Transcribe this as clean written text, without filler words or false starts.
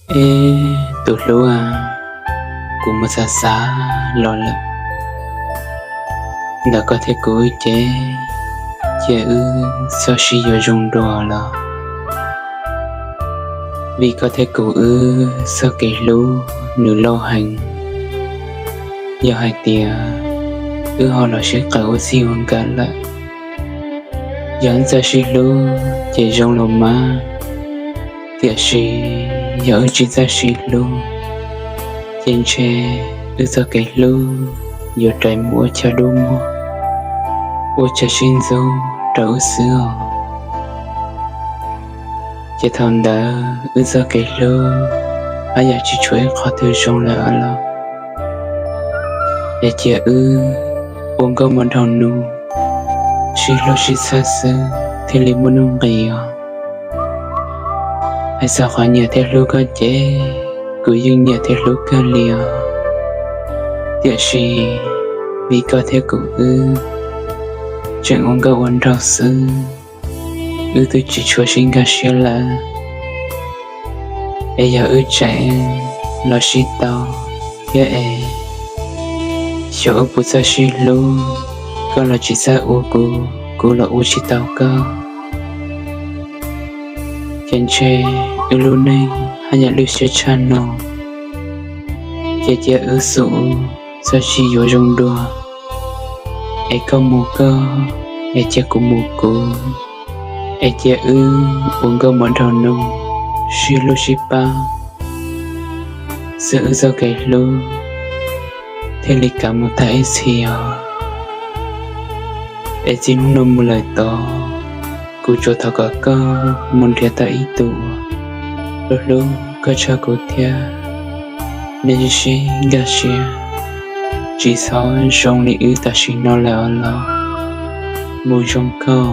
Ê, tụt lúa à, cũng một xa xa lo lắm. Đã có thể cúi chế ư sao xí yo rung đùa là. Vì có thể cú ư sao kể lú nửa lâu hành. Do hai tìa ư họ là sẽ cậu siêu hơn cả là. Dẫn ra xí lú chế rung lâu má. Tiệt xí giờ chỉ ra xí lú. Trên tre ư sao kể lú giờ trái múa cho đu múa. Ôi cha xin dâu trấu xưa. Chị thằng đã ư sao kể lú. Ai giờ chỉ chuối khó thư rung là ở lo. Để chị ư uống có món thằng nụ. Chỉ lo chỉ xa xưa thì lý muốn nông nghỉ. Hay sao khỏi nhà theo lũ có chế. Cứ dưng nhà theo lũ có liều. Tiệt sĩ vì có thể cụ ư. Chẳng uống có uống rau sư. Ư tôi chỉ chúa xin cả xưa là. Ê giờ ư chạy lo xí tao. Thế ê chỗ ư bút ra xí lũ. Con là chỉ xa ưu cụ là ưu chỉ tao cơ. Trên chê ưu lũ này hay nhận lưu xe chăn nọ. Chế ưu sụ sao chỉ dỗ rung đùa. Ê có mù cơ ê chế cũng mù cụ. Ê chế ưu uống cơ món thảo nông. Xí lũ xí ba. Sự ưu do kể lũ. Thế lý cả một thái xìa. Ê xin nông một lời to. Cô cho thọ cả cơ môn thịa ta ý tụ. Lúc lúc có cho cô thịa. Nên xí gà xìa. Chỉ sao xong lý ưu ta xí nó là ở lo. Mùi trong cơ.